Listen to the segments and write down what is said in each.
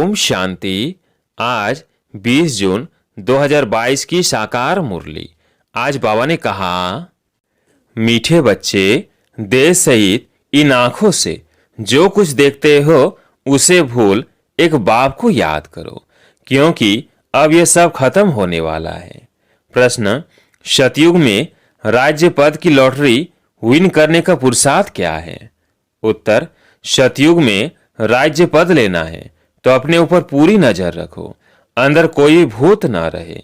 ओम शांति। आज 20 जून 2022 की साकार मुरली। आज बाबा ने कहा, मीठे बच्चे, देह सहित इन आंखों से जो कुछ देखते हो उसे भूल एक बाप को याद करो, क्योंकि अब यह सब खत्म होने वाला है। प्रश्न, सतयुग में राज्य पद की लॉटरी विन करने का पुरुषार्थ क्या है? उत्तर, सतयुग में राज्य पद लेना है तो अपने ऊपर पूरी नजर रखो, अंदर कोई भूत ना रहे।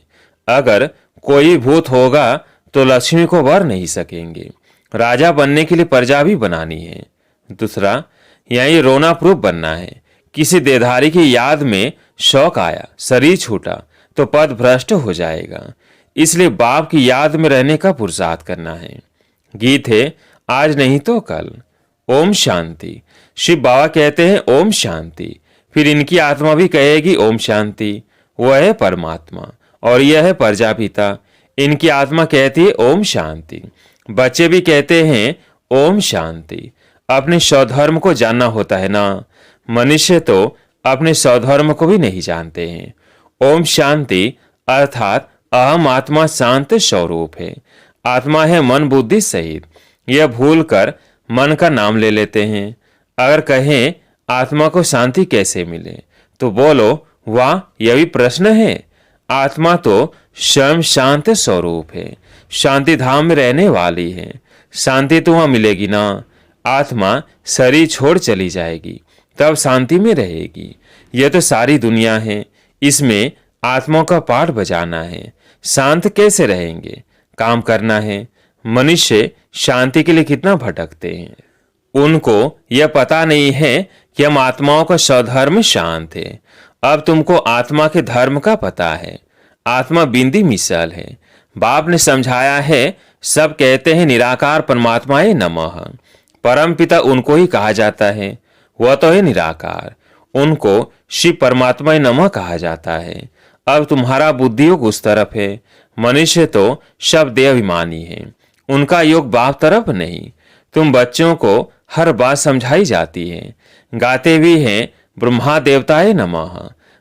अगर कोई भूत होगा तो लक्ष्मी को वर नहीं सकेंगे। राजा बनने के लिए प्रजा भी बनानी है। दूसरा, यही रोना प्रूफ बनना है। किसी देहधारी की याद में शौक आया, शरीर छूटा तो पद भ्रष्ट हो जाएगा। इसलिए बाप की याद में रहने का पुरुषार्थ करना है। गीत है, आज नहीं तो कल। ओम शांति। शिव बाबा कहते हैं ओम शांति, फिर इनकी आत्मा भी कहेगी ओम शांति। वह है परमात्मा और यह है प्रजापिता। इनकी आत्मा कहती है ओम शांति। बच्चे भी कहते हैं ओम शांति। अपने स्वधर्म को जानना होता है ना। मनुष्य तो अपने स्वधर्म को भी नहीं जानते हैं। ओम शांति अर्थात अहम आत्मा शांत स्वरूप है। आत्मा है मन बुद्धि सहित। यह भूल कर मन का नाम ले लेते हैं। अगर कहें आत्मा को शांति कैसे मिले तो बोलो, वाह, यह भी प्रश्न है। आत्मा तो स्वयं शांत स्वरूप है, शांति धाम में रहने वाली है। शांति तो वहां मिलेगी ना। आत्मा शरीर छोड़ चली जाएगी तब शांति में रहेगी। यह तो सारी दुनिया है, इसमें आत्मा का पाठ बजाना है। शांत कैसे रहेंगे? काम करना है। मनुष्य शांति के लिए कितना भटकते हैं। उनको यह पता नहीं है कि हम आत्माओं का स्वधर्म शांत है। अब तुमको आत्मा के धर्म का पता है। आत्मा बिंदी मिसल है। बाप ने समझाया है, सब कहते हैं निराकार परमात्माए नमः। परम पिता उनको ही कहा जाता है, वह तो है निराकार। उनको शिव परमात्माए नमः कहा जाता है। अब तुम्हारा बुद्धि योग उस तरफ है। मनुष्य तो सब देहाभिमानी है, उनका योग बाप तरफ नहीं। तुम बच्चों को हर बात समझाई जाती है। गाते भी हैं ब्रह्मा देवताए नमः।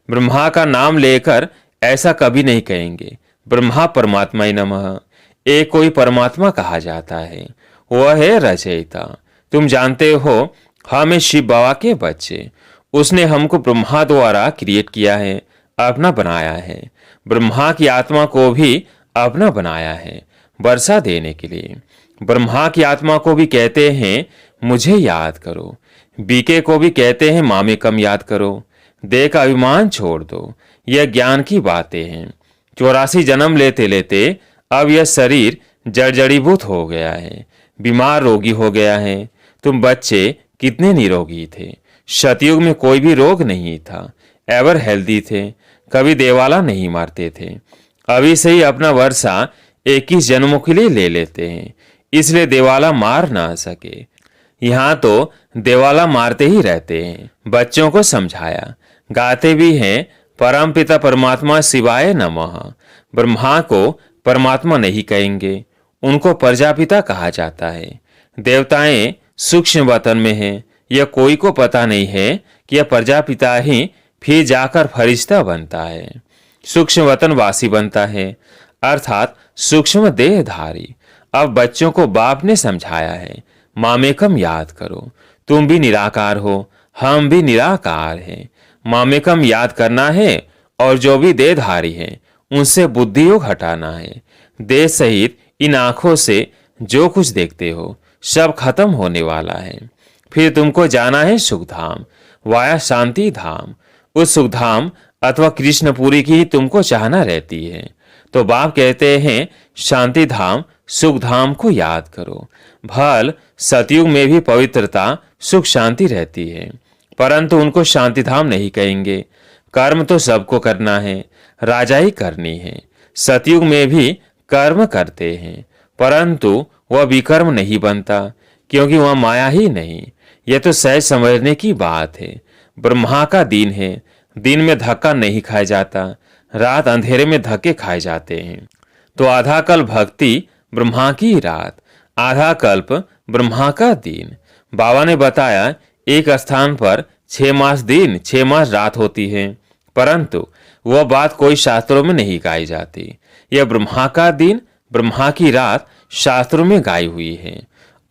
ब्रह्मा का नाम लेकर ऐसा कभी नहीं कहेंगे ब्रह्मा परमात्माए नमः। एक कोई परमात्मा कहा जाता है, वह है रचयिता। तुम जानते हो हम हैं शिव बाबा के बच्चे। उसने हमको ब्रह्मा द्वारा क्रिएट किया है, अपना बनाया है। ब्रह्मा की आत्मा को भी अपना बनाया है वर्षा देने के लिए। ब्रह्मा की आत्मा को भी कहते हैं मुझे याद करो। बीके को भी कहते हैं मामे कम याद करो। देह का अभिमान छोड़ दो, यह ज्ञान की बातें हैं। 84 जन्म लेते लेते अब यह शरीर जड़जड़ीभूत हो गया है, बीमार रोगी हो गया है। तुम बच्चे कितने निरोगी थे। सतयुग में कोई भी रोग नहीं था, एवर हेल्दी थे, कभी देवाला नहीं मारते थे। अभी से ही अपना वर्षा 21 जन्मों के लिए ले लेते हैं, इसलिए देवाला मार ना सके। यहाँ तो देवाला मारते ही रहते हैं। बच्चों को समझाया। गाते भी हैं परम पिता परमात्मा शिवाय नमः। ब्रह्मा को परमात्मा नहीं कहेंगे, उनको प्रजापिता कहा जाता है। देवताएं सूक्ष्म वतन में हैं, यह कोई को पता नहीं है कि यह प्रजापिता ही फिर जाकर फरिश्ता बनता है, सूक्ष्म वतन वासी बनता है, अर्थात सूक्ष्म देहधारी। अब बच्चों को बाप ने समझाया है, मामेकम याद करो। तुम भी निराकार हो, हम भी निराकार हैं। मामेकम याद करना है और जो भी देहधारी हैं उनसे बुद्धि योग हटाना है। देह सहित इन आंखों से जो कुछ देखते हो सब खत्म होने वाला है। फिर तुमको जाना है सुखधाम वाया शांति धाम। उस सुखधाम अथवा कृष्णपुरी की ही तुमको चाहना रहती है। तो बाप कहते हैं शांति धाम सुख धाम को याद करो। भल सतयुग में भी पवित्रता सुख शांति रहती है, परंतु उनको शांति धाम नहीं कहेंगे। कर्म तो सबको करना है, राजा ही करनी है। सतयुग में भी कर्म करते हैं, परंतु वह विकर्म नहीं बनता, क्योंकि वह माया ही नहीं। यह तो सहज समझने की बात है। ब्रह्मा का दिन है, दिन में धक्का नहीं खाया जाता, रात अंधेरे में धक्के खाए जाते हैं। तो आधा कल भक्ति ब्रह्मा की रात, आधा कल्प ब्रह्मा का दिन। बाबा ने बताया एक स्थान पर 6 मास दिन 6 मास रात होती है, परंतु वह बात कोई शास्त्रों में नहीं गाई जाती। यह ब्रह्मा का दिन ब्रह्मा की रात शास्त्रों में गाई हुई है।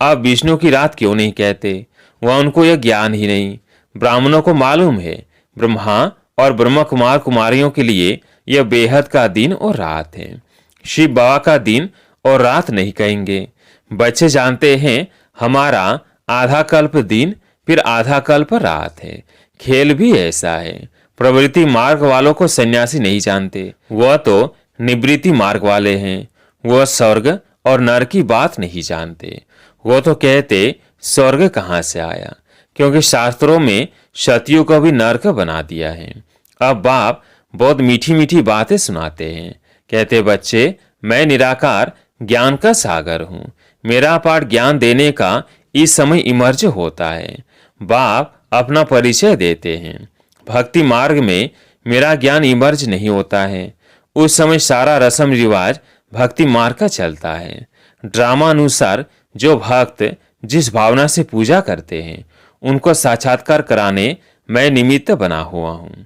अब विष्णु की रात क्यों नहीं कहते? वह उनको यह ज्ञान ही नहीं। ब्राह्मणों को मालूम है ब्रह्मा और ब्रह्म कुमार कुमारियों के लिए यह बेहद का दिन और रात है। शिव बाबा का दिन और रात नहीं कहेंगे। बच्चे जानते हैं हमारा आधा कल्प दिन फिर आधा कल्प रात है। खेल भी ऐसा है। प्रवृत्ति मार्ग वालों को सन्यासी नहीं जानते, वह तो निवृत्ति मार्ग वाले हैं। वह स्वर्ग और नरक की बात नहीं जानते। वो तो कहते स्वर्ग कहाँ से आया, क्योंकि शास्त्रों में सतियों को भी नरक बना दिया है। अब बाप बहुत मीठी मीठी बातें सुनाते हैं। कहते बच्चे, मैं निराकार ज्ञान का सागर हूँ। मेरा पाठ ज्ञान देने का इस समय इमर्ज होता है। बाप अपना परिचय देते हैं। भक्ति मार्ग में मेरा ज्ञान इमर्ज नहीं होता है। उस समय सारा रस्म रिवाज भक्ति मार्ग का चलता है। ड्रामा अनुसार जो भक्त जिस भावना से पूजा करते हैं उनको साक्षात्कार कराने मैं निमित्त बना हुआ हूँ।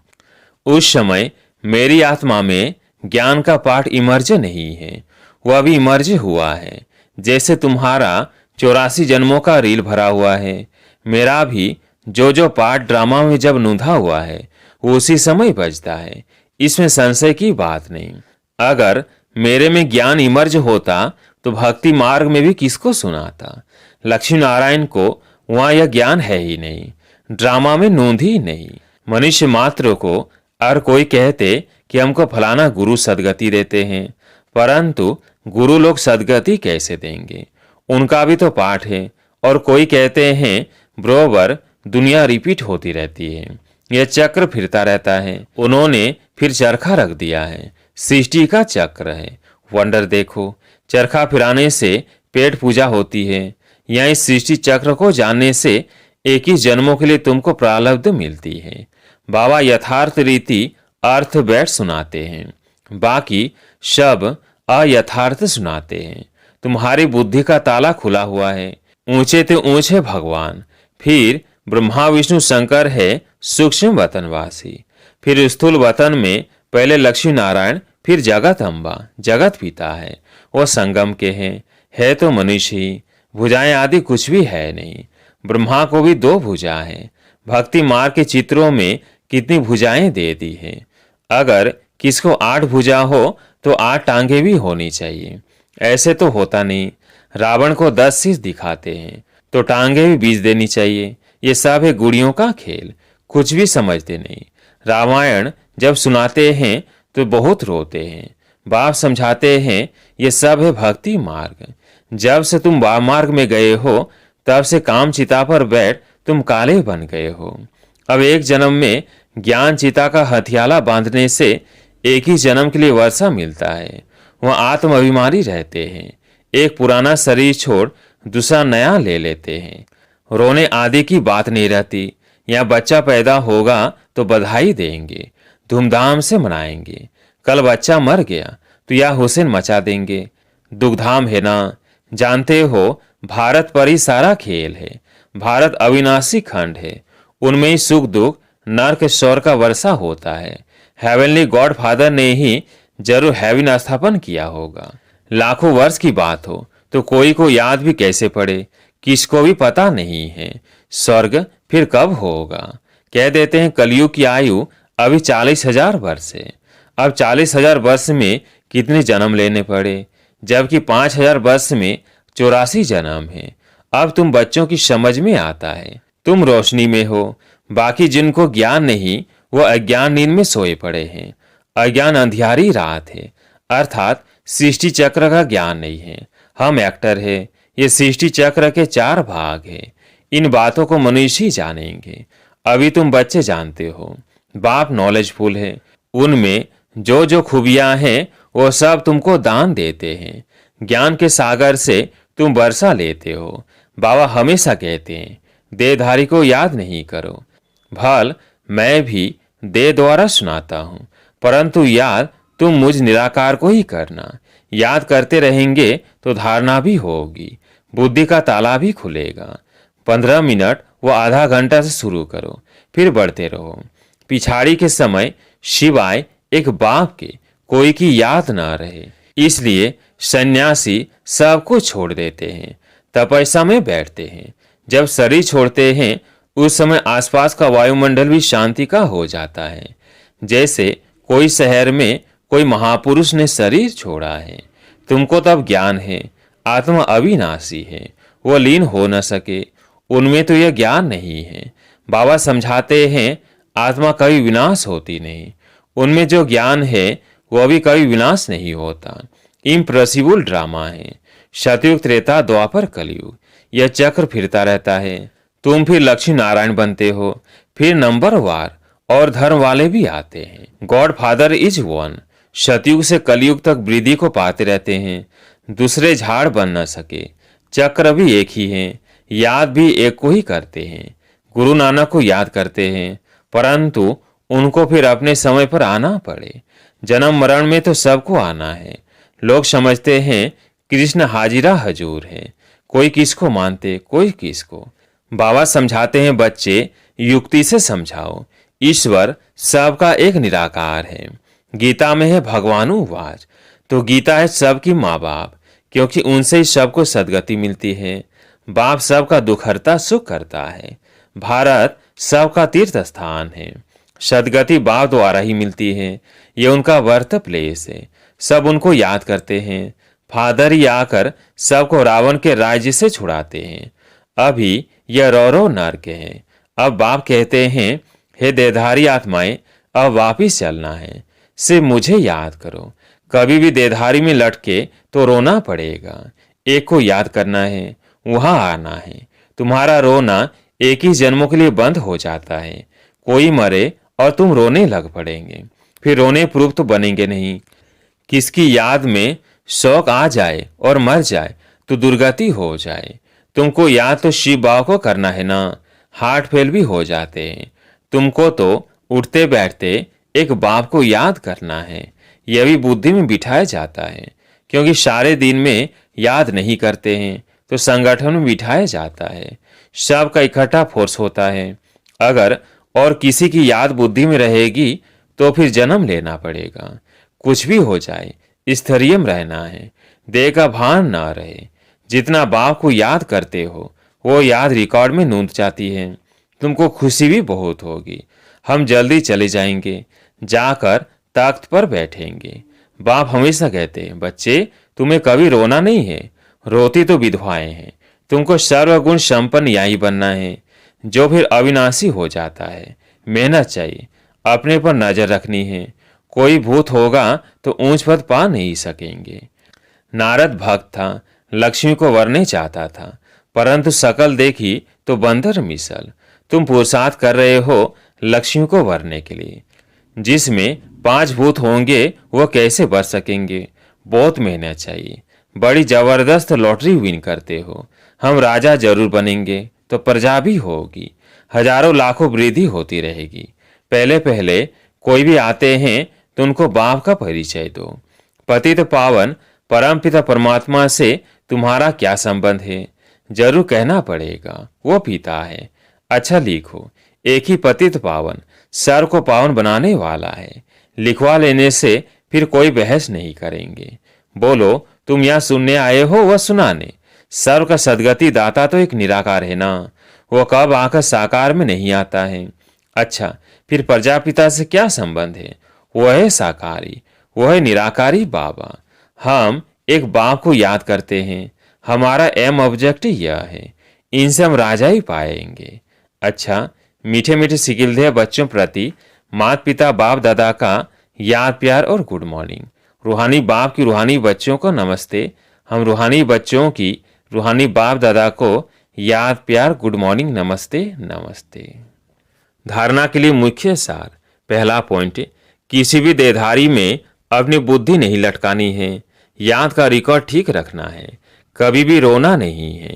उस समय मेरी आत्मा में ज्ञान का पाठ इमर्ज नहीं है, वह भी इमर्ज हुआ है। जैसे तुम्हारा 84 जन्मों का रील भरा हुआ है, मेरा भी जो पाठ ड्रामा में जब नूंधा हुआ है वो उसी समय बजता है। इसमें संशय की बात नहीं। अगर मेरे में ज्ञान इमर्ज होता तो भक्ति मार्ग में भी किसको सुनाता? लक्ष्मी नारायण को वहां यह ज्ञान है ही नहीं, ड्रामा में नूंद ही नहीं। मनुष्य मात्र को और कोई कहते कि हमको फलाना गुरु सदगति देते हैं, परंतु गुरु लोग सदगति कैसे देंगे? उनका भी तो पाठ है। और कोई कहते हैं बरोबर दुनिया रिपीट होती रहती है, यह चक्र फिरता रहता है। उन्होंने फिर चरखा रख दिया है, सृष्टि का चक्र है। वंडर देखो, चरखा फिराने से पेट पूजा होती है। यहाँ इस सृष्टि चक्र को जानने से 21 जन्मों के लिए तुमको प्रारब्ध मिलती है। बाबा यथार्थ रीति अर्थ बैठ सुनाते हैं, बाकी सब अयथार्थ सुनाते हैं। तुम्हारी बुद्धि का ताला खुला हुआ है। ऊंचे ते ऊंचे भगवान, फिर ब्रह्मा विष्णु शंकर है सूक्ष्म वतनवासी, फिर स्थूल वतन में पहले लक्ष्मी नारायण, फिर जगत अम्बा जगत पिता है। वो संगम के हैं, है तो मनुष्य ही, भुजाएं आदि कुछ भी है नहीं। ब्रह्मा को भी 2 भुजा है। भक्ति मार्ग के चित्रों में कितनी भुजाएं दे दी है। अगर किसको 8 भुजा हो तो 8 टांगे भी होनी चाहिए। ऐसे तो होता नहीं। रावण को 10 शीश दिखाते हैं तो टांगे भी बीच देनी चाहिए। ये सब है गुड़ियों का खेल, कुछ भी समझते नहीं। रामायण जब सुनाते हैं तो बहुत रोते हैं। बाप समझाते हैं ये सब है भक्ति मार्ग। जब से तुम वाम मार्ग में गए हो तब से काम चिता पर बैठ तुम काले बन गए हो। अब एक जन्म में ज्ञान चिता का हथियाला बांधने से एक ही जन्म के लिए वर्षा मिलता है। वह आत्म अभिमानी रहते हैं। एक पुराना शरीर छोड़ दूसरा नया ले लेते हैं। रोने आदि की बात नहीं रहती। यहाँ बच्चा पैदा होगा तो बधाई देंगे, धूमधाम से मनाएंगे। कल बच्चा मर गया तो यह हुसैन मचा देंगे। दुखधाम है ना? जानते हो भारत पर ही सारा खेल है। भारत अविनाशी खंड है, उनमें ही सुख दुख नर्क स्वर का वर्षा होता है। हेवनली गॉड फादर ने ही जरूर हेवन स्थापन किया होगा। लाखों वर्ष की बात हो तो कोई को याद भी कैसे पड़े, किसको भी पता नहीं है। स्वर्ग फिर कब होगा? कह देते हैं कलयुग की आयु अभी 40,000 वर्ष है। अब 40,000 वर्ष में कितने जन्म लेने पड़े, जबकि 5,000 वर्ष में 84 जन्म है। अब तुम बच्चों की समझ में आता है। तुम रोशनी में हो, बाकी जिनको ज्ञान नहीं वो अज्ञान नींद में सोए पड़े हैं। अज्ञान अंधियारी रात है, अर्थात सृष्टि चक्र का ज्ञान नहीं है। हम एक्टर है। ये सृष्टि चक्र के 4 भाग है। इन बातों को मनुष्य ही जानेंगे। अभी तुम बच्चे जानते हो। बाप नॉलेजफुल है, उनमें जो खूबियां हैं वो सब तुमको दान देते हैं। ज्ञान के सागर से तुम वर्षा लेते हो। बाबा हमेशा कहते हैं देहधारी को याद नहीं करो। भल मैं भी देह द्वारा सुनाता हूँ, परंतु याद तुम मुझ निराकार को ही करना। याद करते रहेंगे तो धारणा भी होगी, बुद्धि का ताला भी खुलेगा। 15 मिनट व आधा घंटा से शुरू करो, फिर बढ़ते रहो। पिछाड़ी के समय सिवाय एक बाप के कोई की याद ना रहे, इसलिए सन्यासी सब कुछ छोड़ देते हैं, तपस्या में बैठते हैं। जब शरीर छोड़ते हैं उस समय आसपास का वायुमंडल भी शांति का हो जाता है, जैसे कोई शहर में कोई महापुरुष ने शरीर छोड़ा है। तुमको तब ज्ञान है आत्मा अविनाशी है, वो लीन हो न सके। उनमें तो यह ज्ञान नहीं है। बाबा समझाते हैं आत्मा कभी विनाश होती नहीं। उनमें जो ज्ञान है वह भी कभी विनाश नहीं होता। इम्पॉसिबल ड्रामा है। सतयुग, त्रेता, द्वापर, कलयुग, यह चक्र फिरता रहता है। तुम फिर लक्ष्मी नारायण बनते हो, फिर नंबरवार और धर्म वाले भी आते हैं। God father is one. सतयुग से कलयुग तक वृद्धि को पाते रहते हैं। दूसरे झाड़ बन न सके। चक्र भी एक ही है, याद भी एक को ही करते हैं। गुरु नानक को याद करते हैं, परंतु उनको फिर अपने समय पर आना पड़े। जन्म मरण में तो सबको आना है। लोग समझते हैं कृष्ण हाजिरा हजूर है, कोई किसको मानते कोई किसको। बाबा समझाते हैं बच्चे युक्ति से समझाओ, ईश्वर सबका एक निराकार है। गीता में है भगवानुवाच, तो गीता है सबकी माँ बाप, क्योंकि उनसे ही सबको सदगति मिलती है। बाप सबका दुख हरता सुख करता है। भारत सबका तीर्थ स्थान है। सदगति बाप द्वारा ही मिलती है, ये उनका बर्थ प्लेस है। सब उनको याद करते हैं। फादर ही आकर सबको रावण के राज्य से छुड़ाते हैं। अभी यह रौरव नर्क है। अब बाप कहते हैं हे देहधारी आत्माएं, अब वापिस चलना है, सिर्फ मुझे याद करो। कभी भी देहधारी में लटके तो रोना पड़ेगा। एक को याद करना है, वहां आना है। तुम्हारा रोना एक ही जन्मों के लिए बंद हो जाता है। कोई मरे और तुम रोने लग पड़ेंगे, फिर रोने प्रूफ तो बनेंगे नहीं। किसकी याद में शौक आ जाए और मर जाए तो दुर्गति हो जाए। तुमको याद तो शिव बाबा को करना है ना, हार्ट फेल भी हो जाते हैं। तुमको तो उठते बैठते एक बाप को याद करना है। यह भी बुद्धि में बिठाया जाता है, क्योंकि सारे दिन में याद नहीं करते हैं तो संगठन में बिठाया जाता है। सबका इकट्ठा फोर्स होता है। अगर और किसी की याद बुद्धि में रहेगी तो फिर जन्म लेना पड़ेगा। कुछ भी हो जाए स्थैर्य में रहना है, देह का भान ना रहे। जितना बाप को याद करते हो वो याद रिकॉर्ड में नोंद जाती है। तुमको खुशी भी बहुत होगी। हम जल्दी चले जाएंगे, जाकर तख्त पर बैठेंगे। बाप हमेशा कहते हैं बच्चे तुम्हें कभी रोना नहीं है, रोती तो विधवाएं हैं। तुमको सर्वगुण संपन्न यही बनना है, जो फिर अविनाशी हो जाता है। मेहनत चाहिए, अपने पर नजर रखनी है। कोई भूत होगा तो ऊंच पद पा नहीं सकेंगे। नारद भक्त था, लक्ष्मी को वरने चाहता था, परंतु शकल देखी तो बंदर मिसल। तुम पुरुषार्थ कर रहे हो लक्ष्मी को वरने के लिए। जिसमें 5 भूत होंगे वो कैसे वर सकेंगे? बहुत मेहनत चाहिए। बड़ी जबरदस्त लॉटरी विन करते हो। हम राजा जरूर बनेंगे तो प्रजा भी होगी, हजारों लाखों वृद्धि होती रहेगी। पहले पहले कोई भी आते हैं तो उनको बाप का परिचय दो। पतित पावन परमपिता परमात्मा से तुम्हारा क्या संबंध है? जरूर कहना पड़ेगा, वो पिता है। अच्छा लिखो, एक ही पतित पावन सर को पावन बनाने वाला है। लिखवा लेने से फिर कोई बहस नहीं करेंगे। बोलो तुम यहाँ सुनने आए हो व सुनाने। सर्व का सदगति दाता तो एक निराकार है ना, वो कब आकर साकार में नहीं आता है। अच्छा फिर प्रजापिता से क्या संबंध है? वह है साकारी, वह है निराकारी बाबा। हम एक बाप को याद करते हैं। हमारा एम ऑब्जेक्टिव यह है, इनसे हम राजा ही पाएंगे। अच्छा मीठे मीठे सिकिलधे बच्चों प्रति माता पिता बाप दादा का याद प्यार और गुड मॉर्निंग। रूहानी बाप की रूहानी बच्चों को नमस्ते। हम रूहानी बच्चों की रूहानी बाप दादा को याद प्यार गुड मॉर्निंग नमस्ते नमस्ते। धारणा के लिए मुख्य सार। पहला पॉइंट, किसी भी देहधारी में अपनी बुद्धि नहीं लटकानी है। याद का रिकॉर्ड ठीक रखना है, कभी भी रोना नहीं है।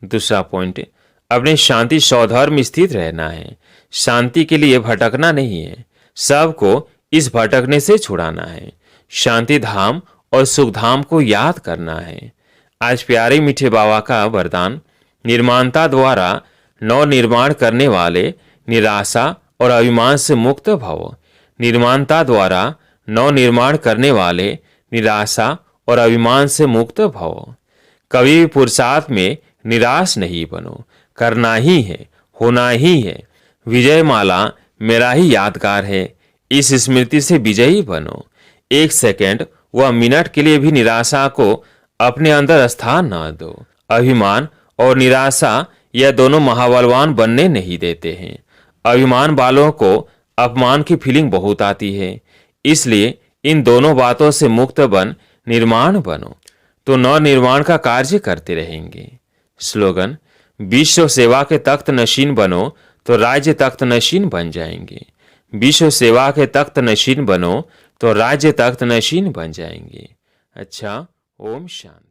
दूसरा पॉइंट, अपने शांति सौधर में स्थित रहना है। शांति के लिए भटकना नहीं है, सबको इस भटकने से छुड़ाना है। शांति धाम और सुख धाम को याद करना है। आज प्यारे मीठे बाबा का वरदान, निर्माणता द्वारा नव निर्माण करने वाले निराशा और अभिमान से मुक्त भव। निर्माणता द्वारा नव निर्माण करने वाले निराशा और अभिमान से मुक्त भव। कभी भी पुरुषार्थ में निराश नहीं बनो। करना ही है, होना ही है। विजयमाला मेरा ही यादगार है। इस स्मृति से विजयी बनो। एक सेकंड व मिनट के लिए भी निराशा को अपने अंदर स्थान न दो। अभिमान और निराशा यह दोनों महाबलवान बनने नहीं देते हैं। अभिमान वालों को अपमान की फीलिंग बहुत आती है। इसलिए इन दोनों बातों से मुक्त बन निर्माण बनो, तो नव निर्माण का कार्य करते रहेंगे। स्लोगन: विश्व सेवा के तख्त नशीन बनो तो राज्य तख्त नशीन बन जाएंगे। विश्व सेवा के तख्त नशीन बनो तो राज्य तख्त नशीन बन जाएंगे। अच्छा, ओम शांति।